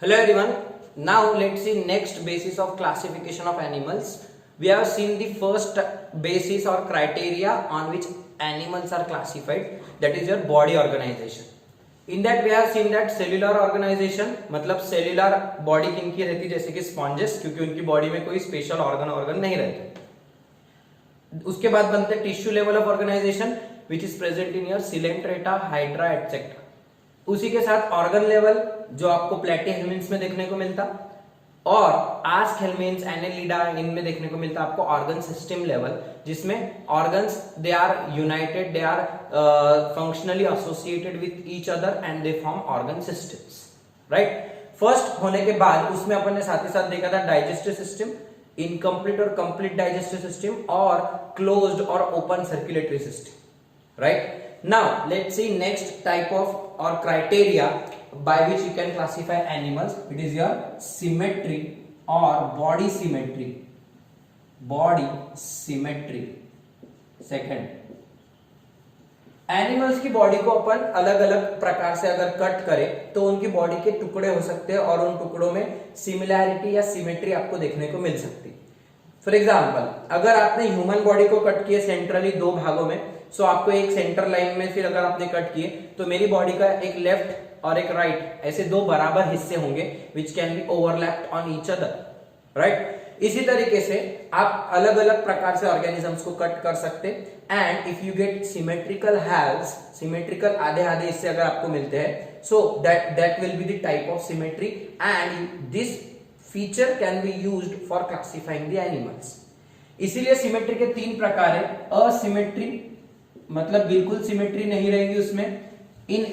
Hello everyone. Now let's see next basis of classification of animals. We have seen the first basis or criteria on which animals are classified, that is your body organization. In that we have seen that cellular organization, मतलब cellular body किनकी रहती है, जैसे कि sponges, क्योंकि उनकी body में कोई special organ नहीं रहते. उसके बाद बनते हैं tissue level of organisation which is present in your coelenterata, hydra etcetera. उसी के साथ ऑर्गन लेवल जो आपको प्लेटीहेल्मिन्थ्स में देखने को मिलता, और आस्क हेल्मिन्थ्स, एनेलिडा, इनमें देखने को मिलता आपको ऑर्गन सिस्टम लेवल, जिसमें organs they are united, they are functionally associated with each other and they form organ systems. Right. First होने के बाद उसमें अपन ने साथ ही साथ देखा था डाइजेस्टिव सिस्टम, इनकम्प्लीट और कंप्लीट डाइजेस्टिव सिस्टम, और क्लोज्ड और open circulatory system. Right. Now let's see next type of or criteria by which you can classify animals. It is your symmetry or body symmetry. Body symmetry. Second, animals की body को अपन अलग अलग प्रकार से अगर cut करें तो उनकी बॉडी के टुकड़े हो सकते हैं और उन टुकड़ों में सिमिलैरिटी या सिमेट्री आपको देखने को मिल सकती है. फॉर एग्जाम्पल, अगर आपने ह्यूमन बॉडी को कट किए सेंट्रली दो भागों में, सो आपको एक सेंटर लाइन में फिर अगर आपने कट किए तो मेरी बॉडी का एक लेफ्ट और एक राइट ऐसे दो बराबर हिस्से होंगे which can be overlapped on each other. Right. इसी तरीके से आप अलग अलग प्रकार से ऑर्गेनिजम्स को कट कर सकते. And if you get symmetrical haves, symmetrical आधे आधे हिस्से अगर आपको मिलते हैं, so that will be the type of symmetry and this feature can be used for classifying the animals. इसीलिए सिमेट्री के तीन प्रकार है. असिमेट्री मतलब बिल्कुल सिमेट्री नहीं रहेगी उसमें. In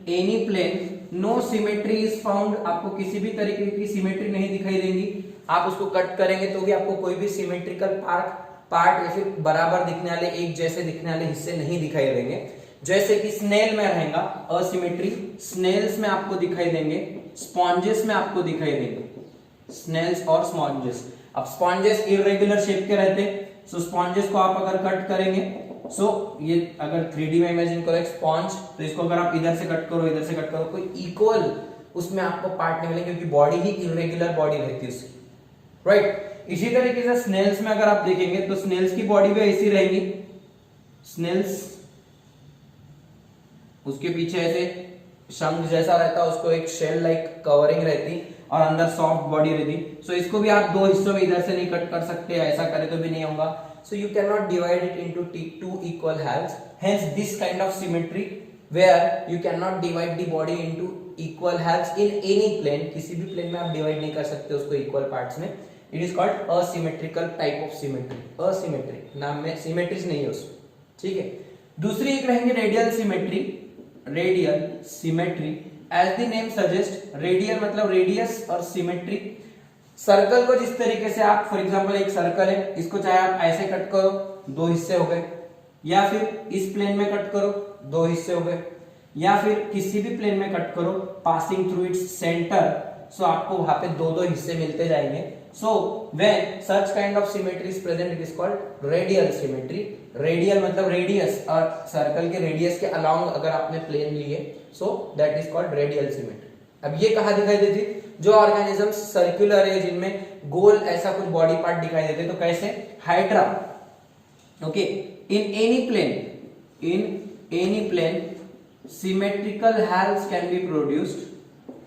any plane no symmetry is found. आपको किसी भी तरीके की सिमेट्री नहीं दिखाई देगी. आप उसको कट करेंगे तो भी आपको कोई भी सिमेट्रिकल पार्ट या फिर बराबर दिखने वाले, एक जैसे दिखने वाले हिस्से नहीं दिखाई देंगे. जैसे कि स्नेल में रहेगा असिमेट्री, स्नेल्स में आपको दिखाई देंगे, स्पॉन्जेस में आपको दिखाई देंगे, स्नेल्स और स्पॉन्जेस. अब स्पॉन्जेस इरेगुलर शेप के रहते हैं, सो स्पॉन्जेस को आप अगर कट करेंगे, सो ये अगर 3D में इमेजिन करो एक स्पॉन्ज, तो इसको अगर आप इधर से कट करो, इधर से कट करो, कोई इक्वल उसमें आपको पार्ट नहीं मिलेंगे, क्योंकि बॉडी ही इरेगुलर बॉडी रहती है उसकी. राइट. इसी तरीके से स्नेल्स में अगर आप देखेंगे तो स्नेल्स की बॉडी भी ऐसी रहेगी. स्नेल्स उसके पीछे ऐसे शंख जैसा रहता है, उसको एक शेल लाइक कवरिंग रहती और अंदर सॉफ्ट बॉडी रहती. सो इसको भी आप दो हिस्सों में इधर से नहीं कट कर सकते, ऐसा करे तो भी नहीं होगा. So you can not divide it into two equal halves. Hence this kind of symmetry where you cannot divide the body into equal halves in any plane. किसी भी प्लेन में आप डिवाइड नहीं कर सकते उसको इक्वल पार्ट्स में. It is called asymmetrical type of symmetry. Asymmetry नाम में सिमेट्रीज नहीं है उसमें. ठीक है. दूसरी एक रहेंगे radial symmetry. Radial symmetry as the name suggest, radial मतलब रेडियस और सिमेट्री. सर्कल को जिस तरीके से आप, फॉर एग्जांपल एक सर्कल है, इसको चाहे आप ऐसे कट करो, दो हिस्से हो गए, या फिर इस प्लेन में कट करो, दो हिस्से हो गए, या फिर किसी भी प्लेन में कट करो पासिंग थ्रू इट्स सेंटर, सो आपको वहां पे दो दो हिस्से मिलते जाएंगे. So when such kind of symmetry is present, it is called radial symmetry. Radial मतलब रेडियस, और सर्कल के रेडियस के अलोंग अगर आपने प्लेन लिए, सो that is called radial symmetry. अब ये कहां दिखाई देती? जो ऑर्गेनिजम्स सर्कुलर है, जिनमें गोल ऐसा कुछ बॉडी पार्ट दिखाई देते, तो कैसे? Hydra. Okay. In any plane symmetrical halves can be produced.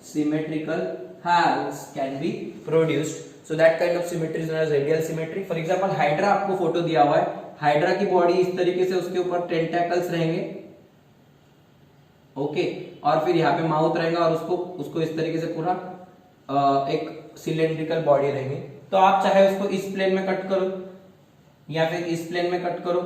Symmetrical halves can be produced. So that kind of symmetry is known as radial symmetry. For example, hydra आपको photo दिया हुआ है. Hydra की body इस तरीके से, उसके ऊपर टेंटेकल्स रहेंगे. ओके. और फिर यहाँ पे माउथ रहेगा और उसको इस तरीके से पूरा एक सिलेंड्रिकल बॉडी रहेंगे. तो आप चाहे उसको इस प्लेन में कट करो, या फिर इस प्लेन में कट करो,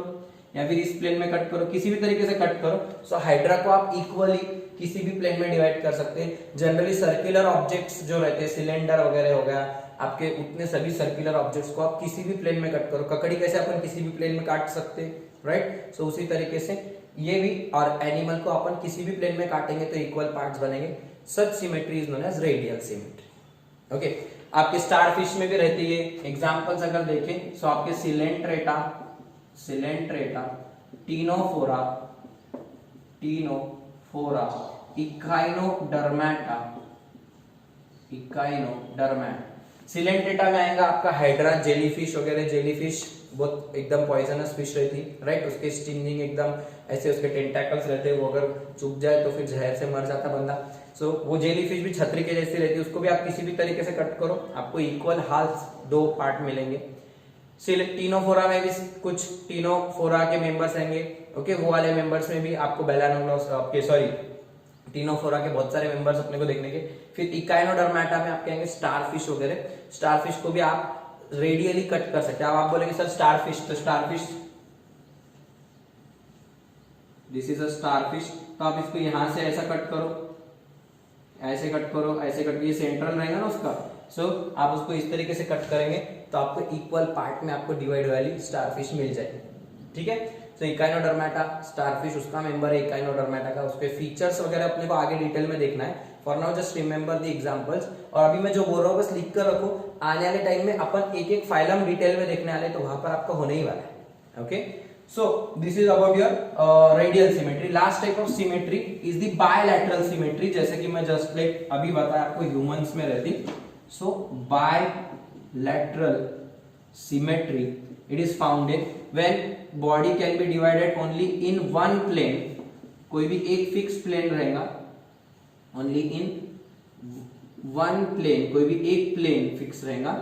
या फिर इस प्लेन में कट करो, किसी भी तरीके से कट करो. सो हाइड्रा को आप इक्वली किसी भी प्लेन में डिवाइड कर सकते हैं. जनरली सर्कुलर ऑब्जेक्ट्स जो रहते हैं, सिलेंडर वगैरह हो गया आपके, उतने सभी सर्कुलर ऑब्जेक्ट्स को आप किसी भी प्लेन में कट करो. ककड़ी कैसे अपन किसी भी प्लेन में काट सकते हैं, राइट. सो उसी तरीके से ये भी, और एनिमल को अपन किसी भी प्लेन में काटेंगे तो इक्वल पार्ट्स बनेंगे. Such symmetry is known as radial symmetry. Okay. आपके स्टार फिश में भी रहती है. एग्जांपल्स अगर देखें, सो आपके सिलेंट्रेटा, टीनोफोरा, इकाइनोडर्मेटा, सिलेंटेटा में आएगा आपका हाइड्रा, जेलीफिश वगैरह। जेलीफिश बहुत एकदम पॉइजनस फिश रहती, राइट, उसके स्टिंगिंग एकदम ऐसे, उसके टेंटाकल्स रहते हैं, वो अगर चुभ जाए तो फिर जहर से मर जाता बंदा। सो वो जेलीफिश भी छतरी के जैसी रहती है, उसको भी आप किसी भी तरीके से कट करो, आपको इक्वल हाफ 2 पार्ट मिलेंगे। टीनोफोरा में भी कुछ टीनोफोरा के मेंबर्स आएंगे, ओके, वो वाले मेंबर्स में भी आपको बेलानोग्लोस आपके सॉरी टीनोफोरा के बहुत सारे मेंबर्स अपने को देखने के। फिर इकाइनोडर्मेटा में आपके आएंगे स्टारफिश वगैरह। स्टारफिश को भी आप रेडियली कट कर सकते हैं। अब आप बोलेंगे सर स्टारफिश, तो starfish, this is a starfish, तो आप इसको यहां से ऐसा कट करो, ऐसे कट करो, ऐसे कट, ये सेंट्रल रहेगा ना उसका। सो आप उसको इस तरीके से कट करेंगे तो आपको इक्वल पार्ट में आपको डिवाइड वाली स्टारफिश मिल जाएगी, ठीक है। सो इकाइनोडर्मेटा स्टारफिश उसका मेंबर है इकाइनोडर्मेटा का, उसके फीचर्स वगैरह अपने को आगे डिटेल में देखना है। For now just remember the examples. और अभी मैं जो बोल रहा हूँ बस लिख कर रखो, आने वाले टाइम में अपन एक एक फाइलम डिटेल में देखने वाले, तो वहां पर आपका होने ही वाला है, okay. So this is about your radial symmetry. Last type of symmetry is the bilateral symmetry, जैसे कि मैं just like अभी बताया आपको humans में रहती। So bilateral symmetry it is found in when body can be divided only in one plane, कोई भी एक fixed plane रहेगा, only in one plane, कोई भी एक plane fix रहेगा,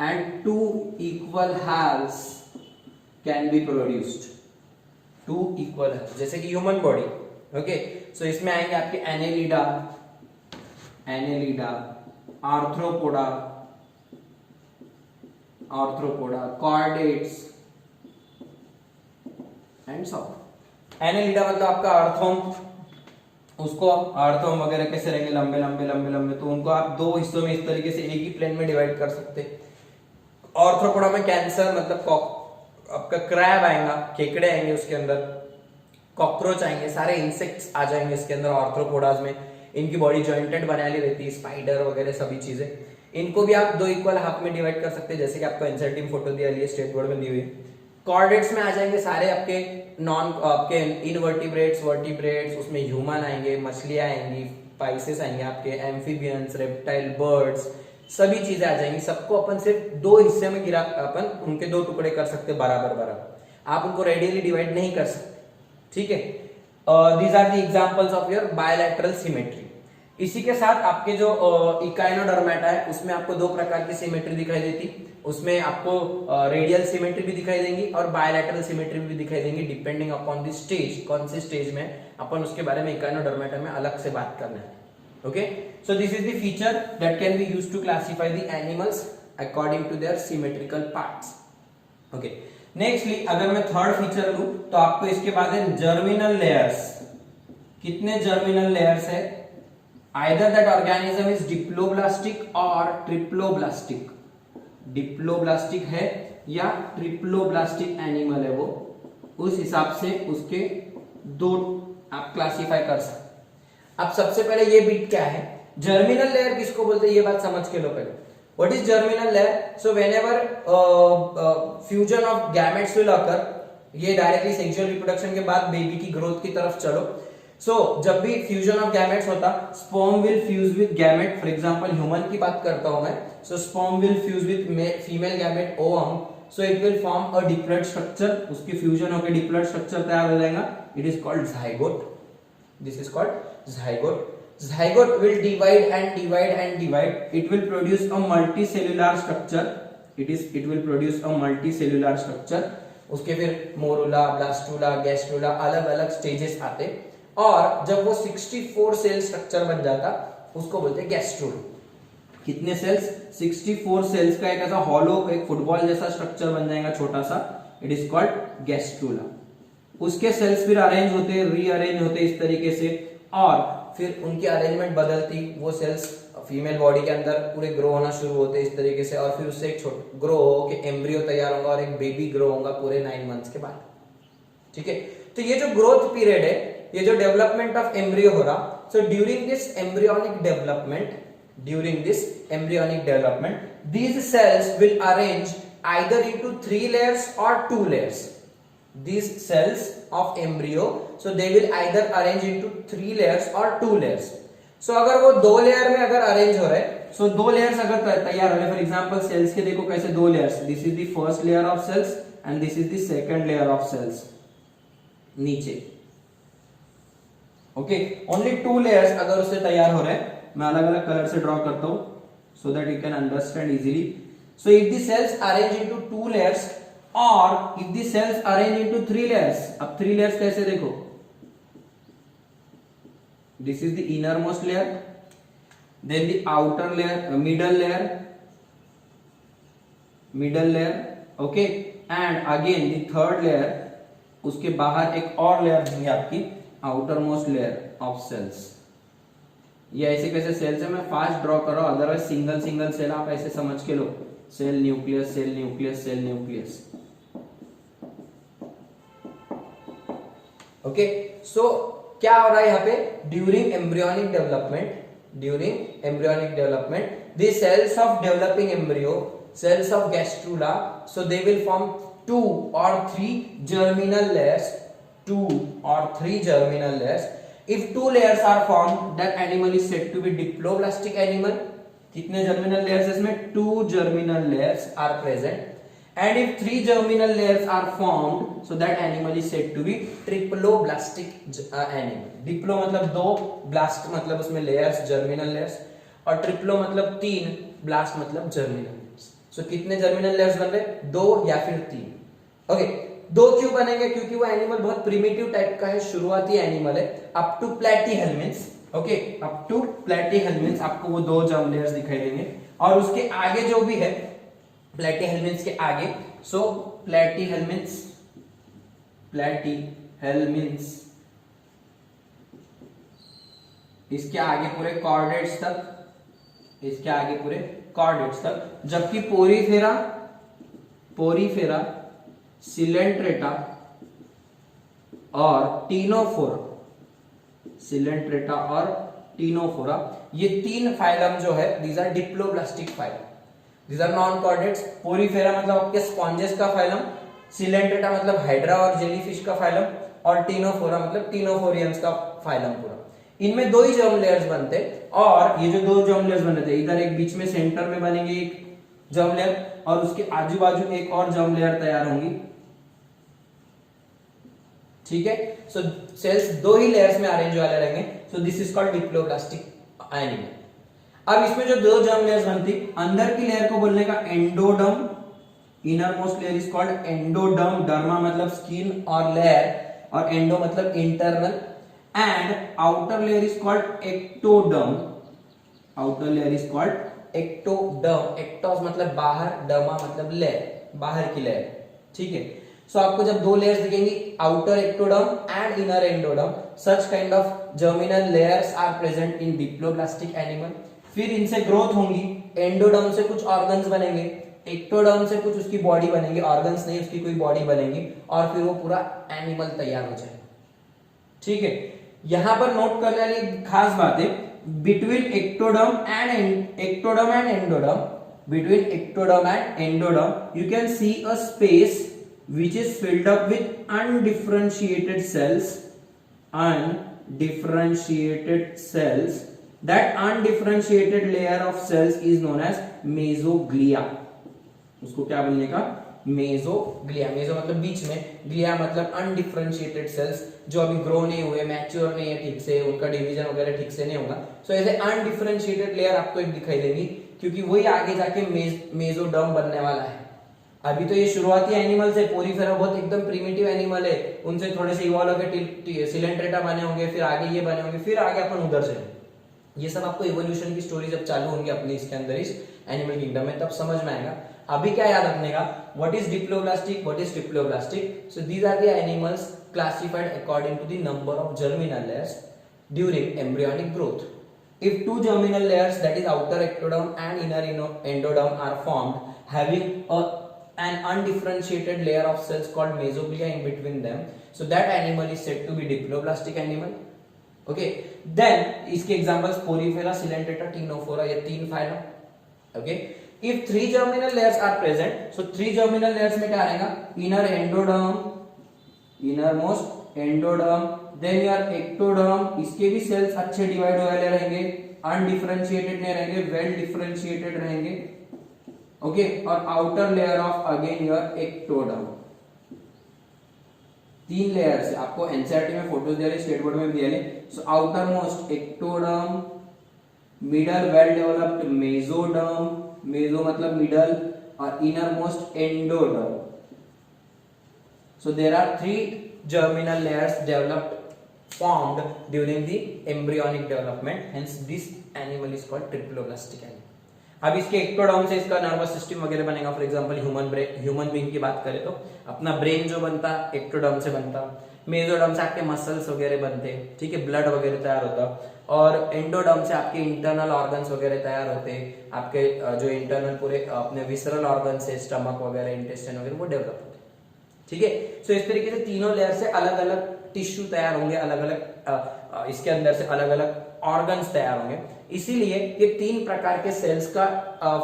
and two equal halves can be produced, 2 equal है, जैसे कि ह्यूमन बॉडी, ओके। सो इसमें आएंगे आपके Annelida, arthropoda, chordates and so. Annelida मतलब आपका अर्थोम, उसको अर्थोम वगैरह कैसे रहेंगे, लंबे लंबे लंबे लंबे, तो उनको आप 2 हिस्सों में इस तरीके से एक ही प्लेन में डिवाइड कर सकते हैं। आर्थ्रोपोडा में कैंसर मतलब आपका क्रैब आएगा, केकड़े आएंगे उसके अंदर, कॉकरोच आएंगे, सारे इंसेक्ट्स आ जाएंगे इसके अंदर आर्थ्रोपोडास में। इनकी बॉडी जॉइंटेड बनाली रहती है, स्पाइडर वगैरह सभी चीजें। इनको भी आप 2 इक्वल हाफ में डिवाइड कर सकते हैं, जैसे कि आपको इंसर्टिंग फोटो दिया है स्टेट बोर्ड में दी हुई। कॉर्डेट्स में आ जाएंगे सारे आपके आपके इनवर्टिब्रेट्स, वर्टिब्रेट्स, उसमें ह्यूमन आएंगे, मछलियां आएंगी, पाइसेस आएंगे, आपके एम्फीबियंस, रेप्टाइल, बर्ड्स, सभी चीजें आ जाएंगी। सबको अपन सिर्फ 2 हिस्से में गिरा, अपन उनके 2 टुकड़े कर सकते बराबर बराबर, आप उनको रेडियली डिवाइड नहीं कर सकते, ठीक है। These are the examples of your bilateral symmetry. इसी के साथ आपके जो इकाइनोडर्मेटा है उसमें आपको 2 प्रकार की सिमेट्री दिखाई देती, उसमें आपको रेडियल सिमेट्री भी दिखाई देंगी और बायलैटरल सिमेट्री भी दिखाई देंगी, डिपेंडिंग अपॉन द स्टेज, कौन से स्टेज में अपन उसके बारे में इकाइनोडर्मेटा में अलग से बात करना है, okay. So this is the feature that can be used to classify the animals according to their symmetrical parts, okay. Nextly अगर मैं थर्ड फीचर लूं तो आपको इसके बाद है जर्मिनल लेयर्स। कितने जर्मिनल लेयर्स है? Either that organism is diploblastic or triploblastic, diploblastic है या ट्रिप्लोब्लास्टिक एनिमल है वो, उस हिसाब से उसके 2 आप क्लासिफाई कर सकते। अब सबसे पहले ये बिट क्या है, जर्मिनल लेयर किसको बोलते हैं, ये बात समझ के लो पहले। What is germinal layer? So whenever fusion of gametes will occur, ये डायरेक्टली सेक्सुअल रिप्रोडक्शन के बाद बेबी की ग्रोथ की तरफ चलो। सो जब भी फ्यूजन ऑफ गैमेट्स होता, sperm will fuse with gamete, for example human की बात करता हूं मैं, so sperm will fuse with female gamete ovum, so it will form a diploid structure, उसकी फ्यूजन होकर डिप्लॉइड स्ट्रक्चर तैयार हो जाएगा, it is called zygote, this is called zygote. Zygote will divide and divide and divide, it will produce a multicellular structure, it will produce a multicellular structure। उसके फिर morula, blastula, gastrula अलग अलग stages आते, और जब वो 64 cell structure बन जाता उसको बोलते हैं गैस्ट्रुल। कितने सेल्स? 64 सेल्स का एक ऐसा हॉलो, एक फुटबॉल जैसा स्ट्रक्चर बन जाएगा छोटा सा, इट इज कॉल्ड गैस्ट्रुला। उसके सेल्स फिर अरेंज होते, रीअरेंज होते इस तरीके से, और फिर उनकी अरेंजमेंट बदलती, वो सेल्स फीमेल बॉडी के अंदर पूरे ग्रो होना शुरू होते इस तरीके से, और फिर उससे एक छोटा ग्रो हो के एम्ब्रियो तैयार होगा और एक बेबी ग्रो होगा पूरे 9 मंथ्स के बाद, ठीक है। तो ये जो ग्रोथ पीरियड है, ये जो डेवलपमेंट ऑफ एम्ब्रियो हो रहा, so during this embryonic development, these cells will arrange either into 3 layers or 2 layers, these cells of embryo, so they will either arrange into 3 layers or 2 layers. So अगर वो 2 layer में अगर arrange हो रहे, so 2 layers अगर तैयार हो रहे, फॉर एग्जांपल सेल्स के देखो कैसे 2 layers, this is the first layer of cells and this is the second layer of cells नीचे. ओके, ओनली 2 लेयर्स अगर उससे तैयार हो रहे, मैं अलग अलग कलर से ड्रॉ करता हूं so that you can understand easily. So if the cells arrange into 2 layers or if the cells arrange into 3 layers, अब 3 layers कैसे देखो, this is the innermost layer, then the outer layer, middle layer, okay, and again the third layer, उसके बाहर एक और layer होंगी आपकी outermost layer of cells. ये ऐसे कैसे सेल्स है, मैं फास्ट ड्रॉ कर रहा हूं, अदरवाइज सिंगल सिंगल सेल आप ऐसे समझ के लो, cell nucleus cell nucleus cell nucleus. Okay, so क्या हो रहा है यहाँ पे, during embryonic development the cells of developing embryo, cells of gastrula, so they will form 2 or 3 germinal layers. If 2 layers are formed, that animal is said to be diploblastic animal. कितने germinal layers है इसमें, 2 germinal layers are present. And if 3 germinal layers are formed, so that animal is said to be triploblastic animal. Diplo मतलब 2, blast मतलब उसमें layers, germinal layers, और triplo मतलब 3, blast मतलब germinal layers. So कितने germinal layers बन रहे, 2 या फिर 3. Okay, 2 क्यों बनेंगे, क्योंकि वो एनिमल बहुत प्रिमिटिव टाइप का है, शुरुआती एनिमल है, up to platyhelminthes. Okay, up to platyhelminthes आपको वो 2 जर्म लेयर्स दिखाई देंगे, और उसके आगे जो भी है प्लेटीहेल्मिन्स के आगे, सो प्लेटीहेल्मिन्स इसके आगे पूरे कॉर्डेट्स तक, जबकि पोरीफेरा सिलेंट्रेटा और टीनोफोरा, ये 3 फाइलम जो है, these are diploblastic phylum, these are non chordates. Porifera मतलब आपके स्पॉन्जेस का फाइलम, सिलेंट्रेटा मतलब हाइड्रा और जेलीफिश का फाइलम, और टीनोफोरा मतलब टीनोफोरियंस का फाइलम पूरा. इनमें 2 ही जर्म लेयर्स बनते, और ये जो 2 जर्म लेयर्स बने थे, इधर एक बीच में सेंटर में बनेंगे एक जर्म लेयर, और उसके आजू बाजू एक और जर्म लेयर तैयार होंगी. ठीक है, सो सेल्स 2 ही लेयर्स में अरेंज वाले रहेंगे, सो this is called diploblastic animal. अब इसमें जो 2 जर्म लेयर्स बनती, अंदर की लेयर को बोलने का endoderm, inner most layer is called endoderm, derma मतलब स्किन और लेयर, और एंडो मतलब internal, and outer layer is called ectoderm, ectos मतलब बाहर, डर्मा मतलब लेयर, बाहर की लेयर. ठीक है, सो आपको जब 2 लेयर्स दिखेंगी, outer ectoderm and inner endoderm, such kind of germinal layers are present in diploblastic animal. फिर इनसे ग्रोथ होंगी, एंडोडर्म से कुछ ऑर्गन्स बनेंगे, एक्टोडर्म से कुछ उसकी बॉडी बनेगी, ऑर्गन्स नहीं उसकी कोई बॉडी बनेगी, और फिर वो पूरा एनिमल तैयार हो जाएगा. ठीक है, यहां पर नोट करने वाली खास बात है, between ectoderm and endoderm, you can see a space which is filled up with undifferentiated cells. That undifferentiated layer of cells is known as mesoglea. उसको क्या बोलने का, मेसोग्लिया. मेसो मतलब बीच में, ग्लिया मतलब अनडिफरेंशिएटेड सेल्स, जो अभी ग्रो नहीं हुए, मैच्योर नहीं है ठीक से, उनका डिवीजन वगैरह ठीक से नहीं होगा. सो ऐसे अनडिफरेंशिएटेड लेयर आपको एक दिखाई देगी, क्योंकि वही आगे जाके मेसोडर्म बनने वाला है. अभी तो ये शुरुआती एनिमल्स है, पोरीफेरा बहुत एकदम प्रिमिटिव एनिमल है, उनसे थोड़े से इवॉल्व होकर सिलेंट्रेटा बने होंगे, फिर आगे ये बने होंगे, फिर आगे अपन उधर से. ये सब आपको इवोल्यूशन की स्टोरी जब चालू होंगी अपनी इसके अंदर, इस एनिमल किंगडम में, तब समझ में आएगा. अभी क्या याद रखने का, what is diploblastic, what is triploblastic. So these are the animals classified according to the number of germinal layers during embryonic growth. If 2 germinal layers, that is outer ectoderm and inner endoderm, are formed, having an undifferentiated layer of cells called mesoglia in between them, so that animal is said to be diploblastic animal. Okay, then इसके examples porifera, coelenterata, ctenophora, ये 3 phylum. Okay, if 3 germinal layers are present, so 3 germinal layers में क्या रहेगा, inner endoderm, inner most endoderm, then your ectoderm, इसके भी sales अच्छे divide हो वाले रहेंगे, अनडिफरेंशिएटेड नहीं रहेंगे, वेल डिफरेंशिएटेड रहेंगे, ओके। और outer layer of again your ectoderm, 3 layer से आपको एनसीईआरटी में फोटोज दे रहे, स्टेट बोर्ड में भी दे रहे। So outer most ectoderm, middle well developed mesoderm, meso मतलब मिडल, और inner most endoderm. So there are 3 germinal layers developed formed during the embryonic development, hence this animal is called triploblastic animal। अब इसके ectoderm से इसका nervous system वगैरह बनेगा। For example human being की बात करें तो अपना ब्रेन जो बनता एक्टोडर्म से बनता, मेसोडर्म से आपके मसल्स वगैरह बनते, ठीक है, ब्लड वगैरह तैयार होता, और एंडोडर्म से आपके इंटरनल ऑर्गन्स वगैरह तैयार होते, आपके जो इंटरनल पूरे अपने विसरल ऑर्गन्स है, स्टमक वगैरह, इंटेस्टाइन वगैरह, वो डेवलप होते, ठीक है। सो इस तरीके से तीनों लेयर से अलग अलग टिश्यू तैयार होंगे, अलग अलग इसके अंदर से अलग अलग ऑर्गन्स तैयार होंगे। इसीलिए ये 3 प्रकार के सेल्स का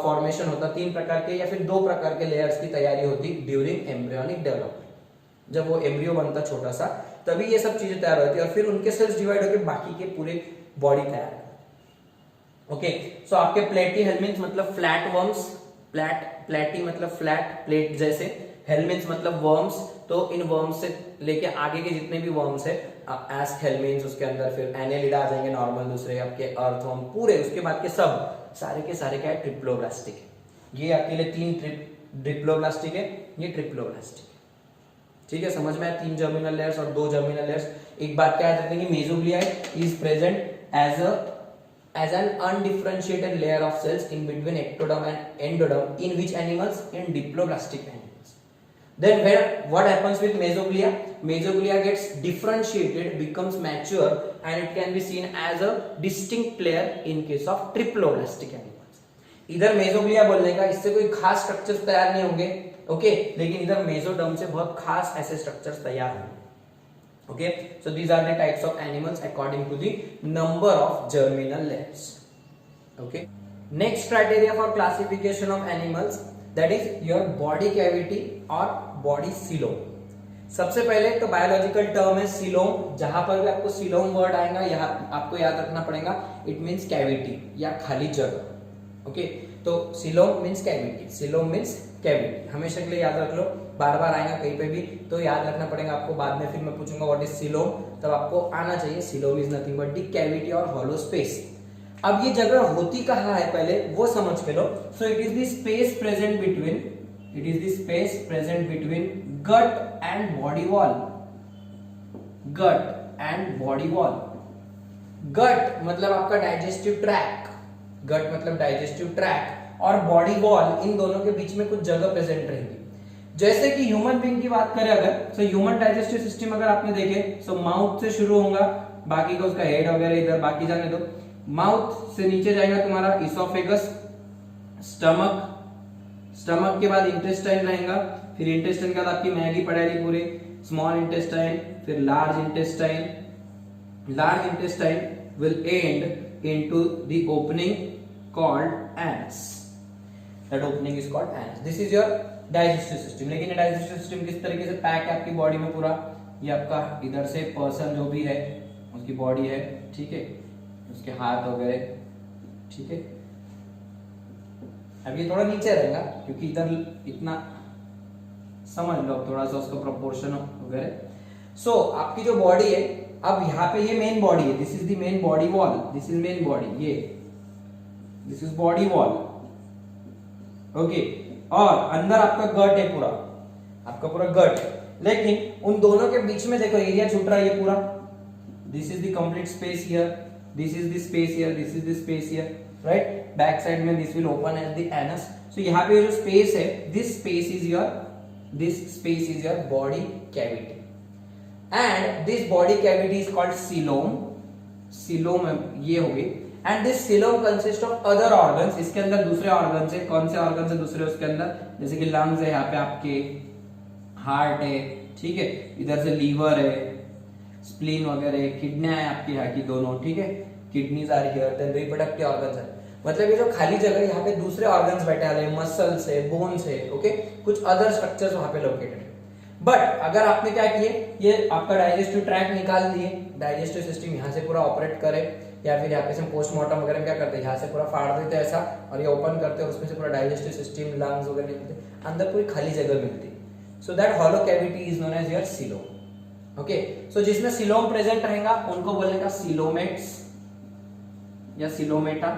फॉर्मेशन होता, 3 प्रकार के या फिर 2 प्रकार के लेयर्स की तैयारी होती ड्यूरिंग एम्ब्रियोनिक डेवलपमेंट। जब वो एम्ब्रियो बनता छोटा सा, तभी ये सब चीजें तैयार होती है, और फिर उनके सेल्स डिवाइड होकर बाकी के पूरे बॉडी तैयार है, ओके। सो आपके प्लेटी हेलमिन्थ मतलब फ्लैट वर्म्स, प्लेटी मतलब फ्लैट प्लेट जैसे, हेलमिन्थ मतलब वर्म्स, तो इन वर्म्स से लेके आगे के जितने भी वर्म्स है, एस्क हेलमिन्थ, उसके अंदर फिर एनेलिडा आ जाएंगे नॉर्मल, दूसरे आपके अर्थवर्म, पूरे उसके बाद के सब सारे के सारे क्या है, ट्रिप्लोब्लास्टिक है। ये अकेले 3 ट्रिप्लोब्लास्टिक है, ये ट्रिप्लोब्लास्टिक है, ठीक है। समझ में आया, 3 जर्मिनल लेयर्स और 2 जर्मिनल लेयर्स। एक बात क्या याद रखेंगे, mesoglea is present as an undifferentiated layer of cells in between ectoderm and endoderm, in which animals? In diploblastic animals. Then what happens with mesoglia? Mesoglia gets differentiated, becomes mature, and it can be seen as a distinct layer in case of triploblastic animals. इधर mesoglea बोलने का, इससे कोई खास structures तैयार नहीं होंगे, okay, लेकिन इधर मेसोडर्म से बहुत खास ऐसे स्ट्रक्चर्स तैयार होंगे, okay। So these are the types of animals according to the number of germinal layers, okay। Next criteria for classification of animals, that is your body cavity or body coelom। सबसे पहले तो biological term है coelom, जहां पर भी आपको coelom word आएगा यहाँ आपको याद रखना पड़ेगा, इट मींस कैविटी या खाली जगह, ओके। तो coelom means cavity, coelom means cavity, हमेशा के लिए याद रख लो, बार बार आएगा कहीं पे भी तो याद रखना पड़ेगा आपको। बाद में फिर मैं पूछूंगा व्हाट इज सीलोम, तब आपको आना चाहिए coelom is nothing but the cavity और हॉलो स्पेस। अब ये जगह होती कहाँ है पहले वो समझ के लो। So it is the space present between, it is the space present between gut and body wall, gut and body wall. Gut मतलब आपका डाइजेस्टिव ट्रैक, गट मतलब डाइजेस्टिव ट्रैक, और बॉडी वॉल, इन दोनों के बीच में कुछ जगह प्रेजेंट रहेगी। जैसे कि ह्यूमन बीइंग की बात करें अगर, सो ह्यूमन डाइजेस्टिव सिस्टम अगर आपने देखे, सो माउथ से शुरू होगा, बाकी का उसका हेड वगैरह इधर बाकी जाने दो, माउथ से नीचे जाएगा तुम्हारा इसोफेगस, स्टमक, स्टमक के बाद इंटेस्टाइन रहेगा, फिर इंटेस्टाइन के बाद आपकी मैगी पड़ेगी पूरी, स्मॉल इंटेस्टाइन, फिर large intestine, large intestine will and into the opening called anus, that opening is called anus. This is your digestive system. लेकिन ये डाइजेस्टिव सिस्टम किस तरीके से पैक है आपकी बॉडी में पूरा, ये आपका इधर से पर्सन जो भी है उसकी बॉडी है, ठीक है, उसके हाथ वगैरह, ठीक है। अब ये थोड़ा नीचे रहेगा क्योंकि इधर इतना समझ लो थोड़ा सा उसका प्रोपोर्शन वगैरह। सो आपकी जो बॉडी है, अब यहाँ पे ये मेन बॉडी है, this is the main body wall, this is main body, ये this is body wall, okay. और अंदर आपका गट है पूरा, आपका पूरा गट, लेकिन उन दोनों के बीच में देखो एरिया छूट रहा है ये पूरा, this is the complete space here, this is the space here, this is the space here, right. Back side में this will open as the anus. So यहाँ पे जो स्पेस है, this space is your body cavity, and this body cavity is called coelom, coelom ये होगी। And this coelom consist of other organs, इसके अंदर दूसरे ऑर्गन्स है, कौन से ऑर्गन्स है दूसरे उसके अंदर, जैसे कि लंग्स है, यहाँ पे आपके हार्ट है, ठीक है, इधर से लीवर है, स्प्लीन वगैरह, किडनियां है आपकी यहाँ की दोनों, ठीक है, kidneys are here, then reproductive organs है। मतलब ये जो खाली जगह है यहाँ पे दूसरे ऑर्गन्स बैठे आ रहे हैं, मसल्स है, बोन्स है, ओके, कुछ अदर स्ट्रक्चर्स वहां पे लोकेटेड है। बट अगर आपने क्या किए, ये आपका डाइजेस्टिव ट्रैक निकाल दिए, डाइजेस्टिव सिस्टम यहाँ से पूरा ऑपरेट करे, या फिर यहाँ पे से पोस्टमार्टम वगैरह में क्या करते हैं, यहाँ से पूरा फाड़ देते हैं ऐसा, और ये ओपन करते हैं, उसमें से पूरा डाइजेस्टिव सिस्टम, लंग्स वगैरह निकलते हैं, अंदर पूरी खाली जगह मिलती है। So that hollow cavity is known as your coelom. Okay, so जिसमें सीलोम प्रेजेंट रहेगा उनको बोलने का सीलोमेट्स या सीलोमेटा।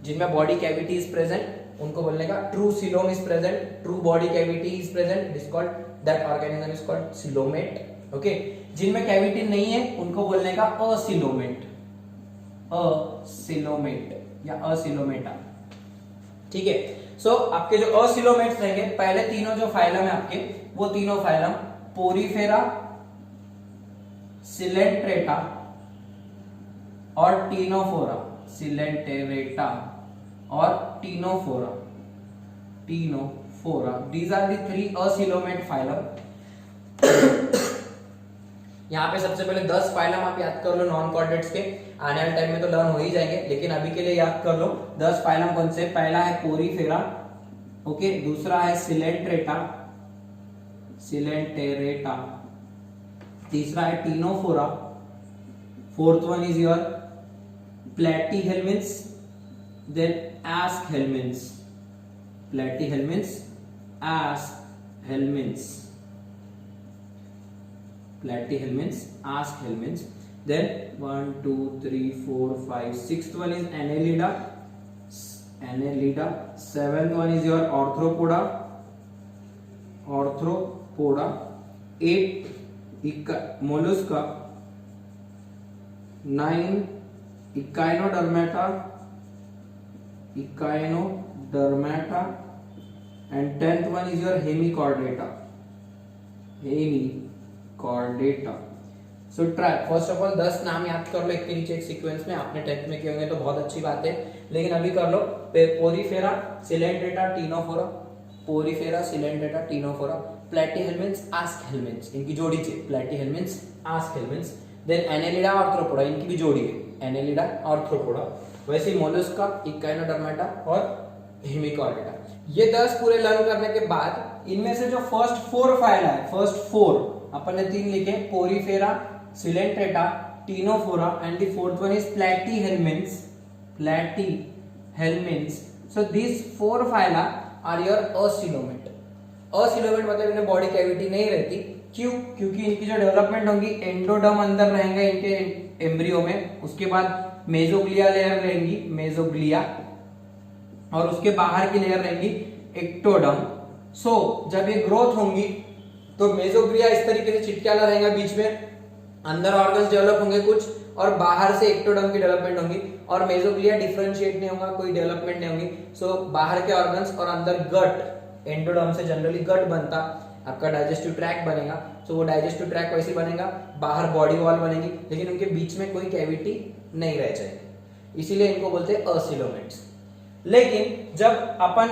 जिनमें बॉडी कैविटी इज प्रेजेंट उनको बोलने का true coelom is present, true body cavity is present, is called that organism is called coelomate. Okay, जिनमें कैविटी नहीं है उनको बोलने का असीलोमेट, असीलोमेट या असीलोमेटा। ठीक है, सो आपके जो असीलोमेट्स रहेंगे, पहले तीनों जो फाइलम है आपके, वो तीनों फाइलम पोरीफेरा, सिलेंट्रेटा और टीनोफोरा, सिलेंटेरेटा और Ctenophora, Ctenophora, these are the three acoelomate phylum. यहाँ पे सबसे पहले 10 फाइलम आप याद कर लो नॉन कॉर्डेट्स के, आने वाले टाइम में तो लर्न हो ही जाएंगे, लेकिन अभी के लिए याद कर लो 10 फाइलम कौन से। पहला है पोरीफेरा, ओके, दूसरा है सिलेंट्रेटा, सिलेंटेरेटा, तीसरा है Ctenophora, fourth one is your Platyhelminthes, then Aschelminthes, Platyhelminthes, Aschelminthes, platyhelminths, askhelminths, then 1 2 3 4 5, sixth one is annelida, annelida, seventh one is your arthropoda, arthropoda, 8 mollusca, 9 echinodermata, echinodermata, and 10th one is your hemichordata, Chordata. So track, first of all 10 नाम याद कर लो एक के नीचे एक sequence में, आपने 10th में किए होंगे तो बहुत अच्छी बात है, लेकिन अभी कर लो। Porifera, Coelenterata, Ctenophora, Porifera, Coelenterata, Ctenophora, Platyhelminthes, Aschelminthes, इनकी जोड़ी चाहिए, Platyhelminthes, Aschelminthes, then Annelida, Arthropoda, इनकी भी जोड़ी है, एनेलिडा, आर्थ्रोपोडा, वैसे ही मोलस्का, इकाइनोडर्मेटा और हेमिकॉर्डेटा। ये 10 पूरे लर्न करने के बाद इनमें से जो फर्स्ट 4 फाइल है, फर्स्ट 4 अपन ने 3 लिखे, Porifera, Coelenterata, Ctenophora and the fourth one is Platyhelminthes, Platyhelminthes. So this 4 phyla are your acoelomate. Acoelomate मतलब इनमें बॉडी कैविटी नहीं रहती, क्यों? क्योंकि इनकी जो डेवलपमेंट होगी, एंडोडर्म अंदर रहेंगे इनके एम्ब्रियो में, उसके बाद मेसोग्लिया लेयर रहेंगी, मेसोग्लिया, और उसके बाहर की लेयर रहेंगी एक्टोडर्म। सो जब ये ग्रोथ होंगी तो मेसोग्लिया इस तरीके से चिटकाला रहेगा बीच में, अंदर ऑर्गन्स डेवलप होंगे कुछ, और बाहर से एक्टोडर्म की डेवलपमेंट होगी, और मेसोग्लिया डिफरेंशिएट नहीं होगा, कोई डेवलपमेंट नहीं होगी। सो बाहर के ऑर्गन्स और अंदर गट, एंडोडर्म से जनरली गट बनता, आपका डाइजेस्टिव ट्रैक बनेगा। सो वो डाइजेस्टिव ट्रैक वैसे बनेगा, बाहर बॉडी वॉल बनेगी, लेकिन उनके बीच में कोई कैविटी नहीं रह जाएगी, इसीलिए इनको बोलते हैं असीलोमेट्स। लेकिन जब अपन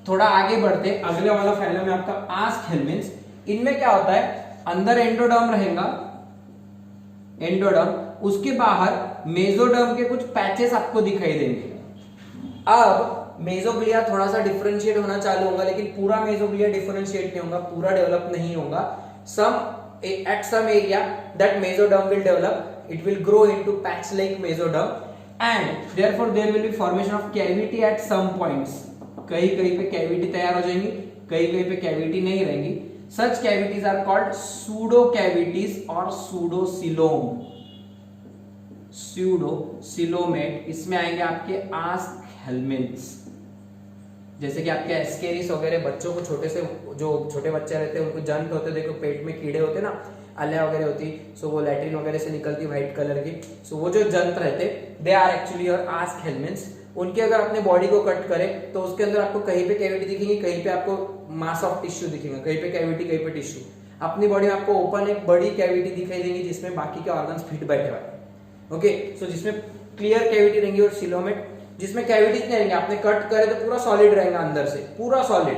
थोड़ा आगे बढ़ते, अगले वाला फाइलम में आपका आस्कहेल्मिन्थ्स, इनमें क्या होता है, अंदर एंडोडर्म रहेगा, एंडोडर्म, उसके बाहर मेसोडर्म के कुछ पैचेस आपको दिखाई देंगे। अब मेसोग्लिया थोड़ा सा डिफरेंशिएट होना चालू होगा, लेकिन पूरा मेसोग्लिया डिफरेंशिएट नहीं होगा, पूरा डेवलप नहीं होगा। At some area that mesoderm will develop, it will grow into patch like mesoderm, and therefore there will be formation of cavity at some points. कहीं कहीं पे कैविटी तैयार हो जाएंगी, कहीं कहीं पे कैविटी नहीं रहेंगी। Such cavities are called pseudo cavities or pseudocoelom, pseudocoelomate। इसमें आएंगे आपके askhelminths, जैसे कि आपके एस्केरिस वगैरह, बच्चों को छोटे से, जो छोटे बच्चे रहते हैं उनको जंत होते, देखो पेट में कीड़े होते ना, अलिया वगैरह होती, सो वो लैट्रिन वगैरह से निकलती व्हाइट कलर की, सो वो जो जंत रहते, they are actually your askhelminths। उनके अगर अपने बॉडी को कट करें तो उसके अंदर आपको कहीं पे कैविटी दिखेंगी, कहीं पे आपको मास ऑफ टिश्यू दिखेगा, कहीं पे कैविटी, कहीं पे टिश्यू। अपनी बॉडी में आपको ओपन एक बड़ी कैविटी दिखाई देंगी जिसमें बाकी के ऑर्गन्स फिट बैठे हुए। ओके, सो जिसमें क्लियर कैविटी रहेंगी, और सिलोमेट जिसमें कैविटी नहीं रहेंगे, आपने कट करे तो पूरा सॉलिड रहेगा, अंदर से पूरा सॉलिड,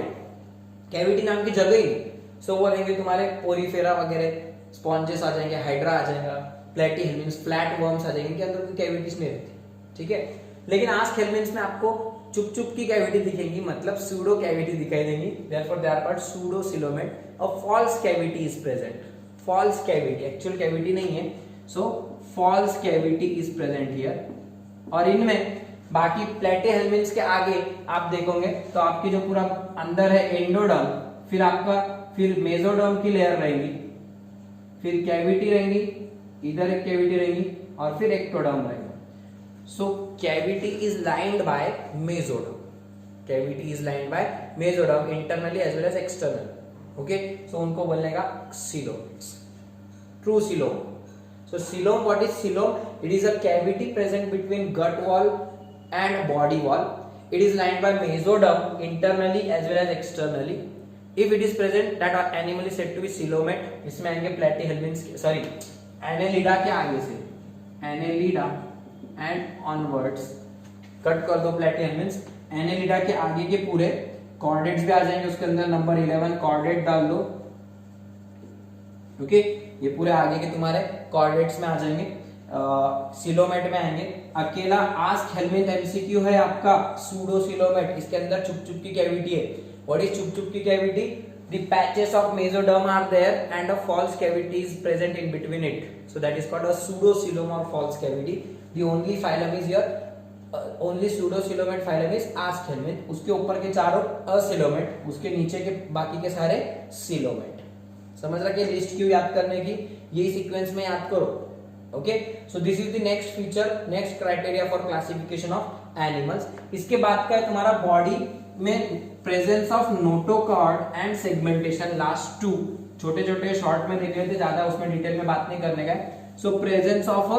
कैविटी नाम की जगह ही नहीं। सो वो रहेंगे तुम्हारे पोरीफेरा वगैरह, स्पॉन्जेस आ जाएंगे, हाइड्रा आ जाएगा, प्लेटीहेल्मिन्थ्स, फ्लैट वर्म्स आ जाएंगे, इनके अंदर कोई कैविटीज नहीं रहती। ठीक है, लेकिन आस्क हेलमिन्स में आपको चुप चुप की कैविटी दिखेगी, मतलब सूडो कैविटी दिखाई देंगी, therefore they are called pseudocoelomate. A false cavity is present, false cavity, actual cavity नहीं है, so false cavity is present here. और इनमें बाकी प्लेटेहेल्मिन्स के आगे आप देखोगे तो आपकी जो पूरा अंदर है एंडोडर्म, फिर आपका फिर मेसोडर्म की लेयर रहेगी, फिर कैविटी रहेंगी, इधर एक कैविटी रहेगी और फिर एक्टोडर्म रहेगा। So cavity is lined by mesoderm, cavity is lined by mesoderm internally as well as external. Okay, so उनको बोलने का coelomates, true coelom. So coelom, what is coelom? It is a cavity present between gut wall and body wall. It is lined by mesoderm internally as well as externally. If it is present, that animal is said to be coelomate. इसमें आएंगे platyhelminths, sorry, annelida के आगे से, annelida and onwards. Cut कर दो platyhelminths, annelida के आगे के पूरे chordates भी आ जाएंगे उसके अंदर, नंबर 11 chordate डाल दो। ओके, ये पूरे आगे के तुम्हारे कॉर्डेट्स में आ जाएंगे, सिलोमेट में आएंगे। अकेला आस्क हेलमिन्थ एमसीक्यू है आपका सूडो सिलोमेट, इसके अंदर चुप चुप की कैविटी है। व्हाट इज चुप चुप की cavity? The patches of mesoderm are there and a false cavity is present in between it, so that is called a pseudocoelom और false cavity. The only phylum is your only pseudocoelomate phylum is Aschelminth. उसके ऊपर के चारों acoelomate, उसके नीचे के बाकी के सारे सिलोमेट। समझ रहा कि लिस्ट क्यों याद करने की, यही सीक्वेंस में याद करो। Okay, so this is the next feature, next criteria for classification of animals. इसके बाद का है तुम्हारा बॉडी में presence of notochord and segmentation. Last two छोटे छोटे शॉर्ट में देख लेते, ज्यादा उसमें डिटेल में बात नहीं करने का। So presence of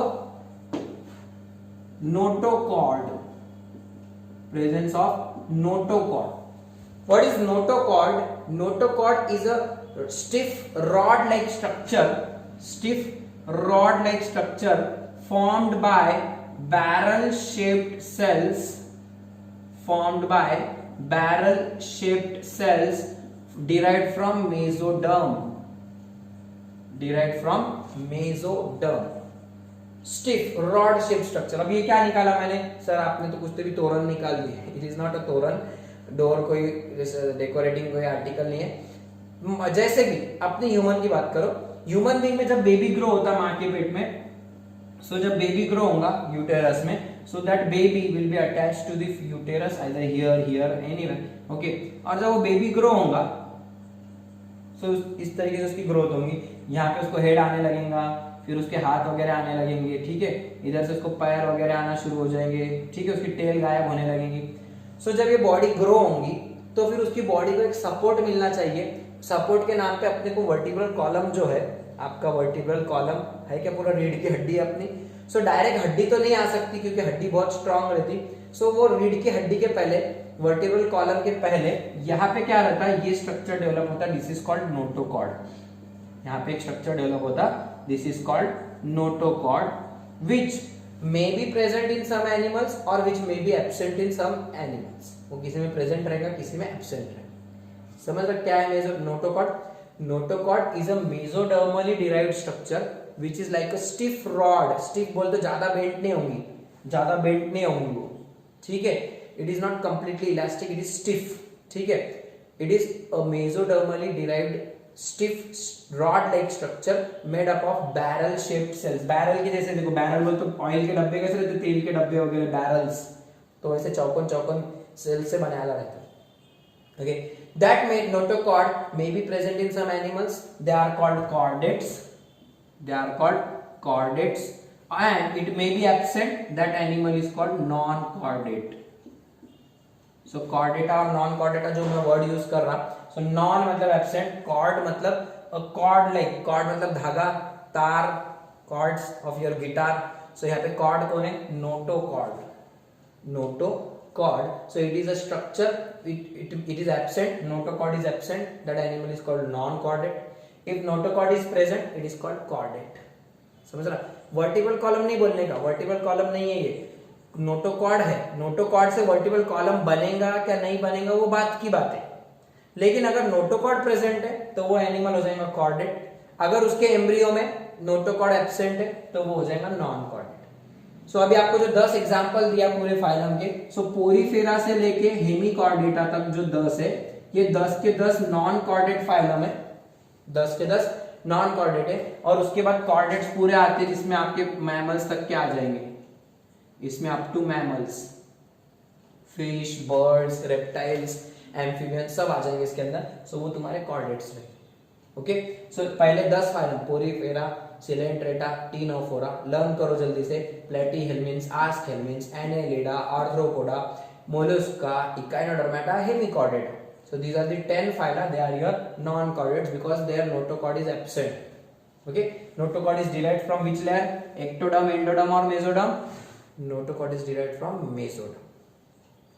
notochord, presence of notochord. What is notochord? Notochord is a stiff rod like structure formed by barrel shaped cells, derived from mesoderm, stiff rod shaped structure। अब ये क्या निकाला मैंने? सर आपने तो कुछ तो भी तोरण निकाल दिया। इट इज नॉट अ तोरण, डोर कोई डेकोरेटिंग कोई आर्टिकल नहीं है। जैसे भी अपने ह्यूमन की बात करो, ह्यूमन बीइंग में जब बेबी ग्रो होता है मां के पेट में, सो जब बेबी ग्रो होगा यूटेरस में, so that baby will be attached to the uterus either here anywhere. Okay, और जब वो बेबी ग्रो होगा, सो इस तरीके से उसकी ग्रोथ होगी। यहाँ पे उसको हेड आने लगेगा, फिर उसके हाथ वगैरह आने लगेंगे, ठीक है, इधर से उसको पैर वगैरह आना शुरू हो जाएंगे, ठीक है, उसकी टेल गायब होने लगेगी। सो जब ये बॉडी ग्रो होगी तो फिर उसकी बॉडी को एक सपोर्ट मिलना चाहिए। सपोर्ट के नाम पे अपने को वर्टिब्रल कॉलम जो है, आपका वर्टिब्रल कॉलम है क्या, पूरा रीढ़ की हड्डी है अपनी। सो डायरेक्ट हड्डी तो नहीं आ सकती क्योंकि हड्डी बहुत स्ट्रांग रहती। सो वो रीढ़ की हड्डी के पहले, वर्टिब्रल कॉलम के पहले यहाँ पे क्या रहता है, ये स्ट्रक्चर डेवलप होता है, दिस इज कॉल्ड नोटोकॉर्ड। यहाँ पे एक स्ट्रक्चर डेवलप होता है, this is called notochord, which may be present in some animals और which may be absent in some animals. वो किसी में प्रेजेंट रहेगा, किसी में एब्सेंट रहेगा। समझ रहे क्या है notochord? Notochord is a मेसोडर्मली derived structure which is like a stiff rod. Stiff बोल तो ज्यादा बेंट नहीं होंगी, वो, ठीक है। It is not completely elastic, it is stiff, ठीक है। It is a मेसोडर्मली derived stiff rod like structure made up of barrel shaped cells. Barrel के जैसे, देखो बैरल बोल तो ऑयल के डब्बे कैसे रहते, तेल के डब्बे वगैरह, बैरल्स, तो वैसे चौकोन सेल से बनाया रहता है। Okay, that notochord may be present in some animals. They are called chordates. And it may be absent. That animal is called non-chordate. So chordata और non-chordata जो मैं word use कर रहा, so non मतलब absent, chord मतलब chord like, chord मतलब धागा, तार, chords of your guitar. So यहाँ पे chord कौन है? Notochord. So it is a structure, it is absent, notochord is absent, that animal is called non-chordate. If notochord is present, it is called chordate. समझ रहा? Vertebral column नहीं बोलने का, vertebral column नहीं है ये, नोटोकॉर्ड है। नोटोकॉर्ड से वर्टिब्रल कॉलम बनेगा क्या नहीं बनेगा वो बात की बात है, लेकिन अगर नोटोकॉर्ड प्रेजेंट है तो वो एनिमल हो जाएगा कॉर्डेट। अगर उसके एम्ब्रियो में नोटोकॉर्ड एब्सेंट है तो वो हो जाएगा नॉन कॉर्डेट। सो अभी आपको जो 10 एग्जांपल दिया पूरे फाइलम के, सो पोरीफेरा से लेके हेमिकॉर्डेटा तक जो 10 है, ये 10 के 10 नॉन कॉर्डेट फाइलम है, 10 के 10 नॉन कॉर्डेट है। और उसके बाद कॉर्डेट्स पूरे आते हैं जिसमें आपके मैमल्स तक के आ जाएंगे, इसमें up to mammals, fish, birds, reptiles, amphibian सब आ जाएंगे इसके अंदर। सो वो तुम्हारे कॉर्डेट्स में। ओके, सो पहले 10 phylum Porifera, Coelenterata, Ctenophora, learn करो जल्दी से। Platyhelminthes, Aschelminthes, Annelida, Arthropoda, Mollusca, Echinodermata, Hemichordata. So these are the 10 phyla. They are your non-chordates because their notochord is absent. Okay, notochord is derived from which layer? Ectoderm, endoderm or mesoderm? Notochord is derived from mesoderm.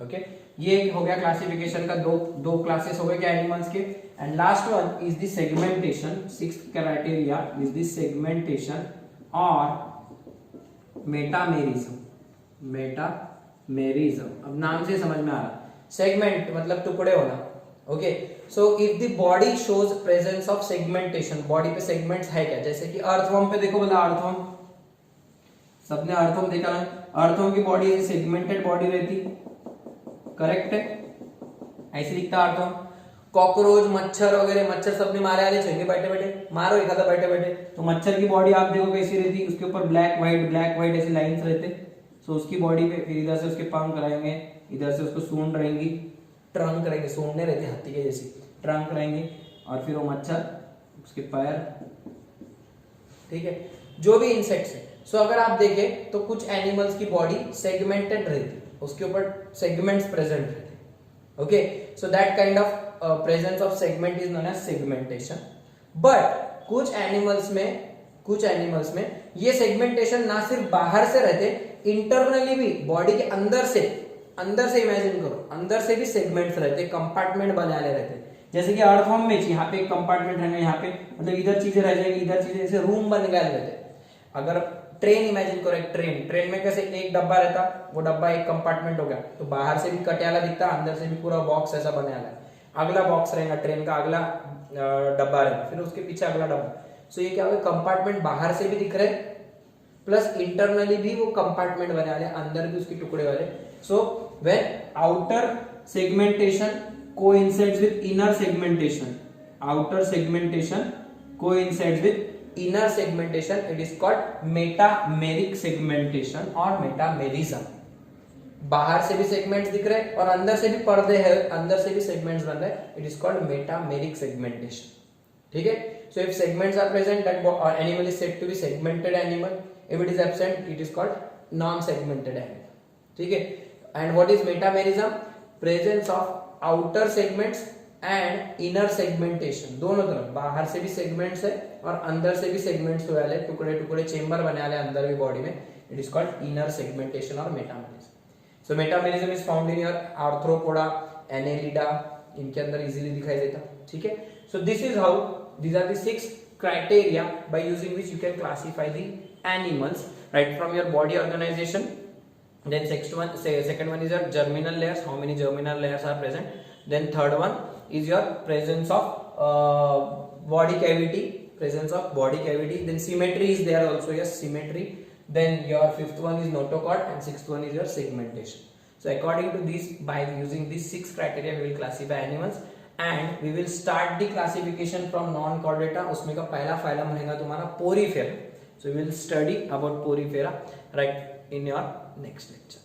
Okay, ये हो गया classification का, दो classes हो गए क्या animals के। And last one is the segmentation. Sixth criteria is the segmentation और मेटामेरिज्म। मेटामेरिज्म अब नाम से समझ में आ रहा, सेगमेंट मतलब टुकड़े होना। Okay, so if the body shows presence of segmentation, body पे सेगमेंट्स है क्या, जैसे कि अर्थवर्म पे देखो, बोला अर्थवर्म, सबने अर्थवर्म देखा है, अर्थवर्म की बॉडी ऐसी सेगमेंटेड बॉडी रहती, करेक्ट है, ऐसे दिखता अर्थवर्म। कॉकरोच, मच्छर वगैरह, मच्छर सबने मारे आले चाहिए बैठे बैठे, मारो एक आधा बैठे बैठे, तो मच्छर की बॉडी आप देखो कैसी रहती, उसके ऊपर ब्लैक व्हाइट ऐसे लाइंस रहते। सो उसकी बॉडी पे फिर इधर से उसके पंख रहेंगे, इधर से उसको सूंड रहेंगी, ट्रंक रहेंगे, सूंडने रहते हाथी के जैसी, ट्रंक रहेंगे, और फिर वो मच्छर, उसके पैर, ठीक है, जो भी इंसेक्ट्स है। सो अगर आप देखें तो कुछ एनिमल्स की बॉडी सेगमेंटेड रहती, उसके ऊपर सेगमेंट्स प्रेजेंट रहते। Okay, so that kind of presence of segment is known as segmentation. But कुछ एनिमल्स में ये सेगमेंटेशन ना सिर्फ बाहर से रहते, इंटरनली भी, बॉडी के अंदर से इमेजिन करो, अंदर से भी सेगमेंट्स रहते, कंपार्टमेंट बनाने रहते। जैसे कि अर्थवर्म में यहाँ पे एक कंपार्टमेंट रहेगा, यहाँ पे मतलब इधर चीजें रह जाएगी, इधर चीजें, जैसे रूम बन गए रहते। अगर ट्रेन इमेजिन करो, एक ट्रेन में कैसे एक डब्बा रहता, वो डब्बा एक कंपार्टमेंट हो गया, तो बाहर से भी कटियाला दिखता, अंदर से भी पूरा बॉक्स ऐसा बनाया है। अगला बॉक्स रहेगा, ट्रेन का अगला डब्बा रहेगा, फिर उसके पीछे अगला डब्बा। सो ये क्या होगा, कंपार्टमेंट बाहर से भी दिख रहे प्लस इंटरनली भी वो कंपार्टमेंट बने वाले, अंदर भी उसके टुकड़े वाले। So when outer segmentation coincides with inner segmentation, outer segmentation coincides with inner segmentation, it is called metameric segmentation और मेटामेरिज्म। बाहर से भी सेगमेंट्स दिख रहे और अंदर से भी पर्दे हैं, अंदर से भी सेगमेंट्स बन रहे, it is called metameric segmentation. ठीक है, so if segments are present that animal is said to be segmented animal, if it is absent it is called non segmented animal. ठीक है, and what is metamerism? Presence of outer segments and inner segmentation, दोनों तरफ, बाहर से भी segments है और अंदर से भी सेगमेंट्स हुए वाले, टुकड़े टुकड़े चेंबर बने वाले अंदर भी बॉडी में, it is called inner segmentation और metamerism. So metamerism is found in your Arthropoda, Annelida, इनके अंदर इजीली दिखाई देता। ठीक है, so this is how, these are the 6 criteria by using which you can classify the animals right from your body organization. Then second one is your germinal layers, how many germinal layers are present. Then third one is your presence of body cavity, then symmetry is there also, yes, symmetry. Then your fifth one is notochord and sixth one is your segmentation. So according to this, by using these 6 criteria we will classify animals and we will start the classification from non chordata. उसमें का पहला phylum रहेगा तुम्हारा Porifera. So we will study about porifera right in your next lecture.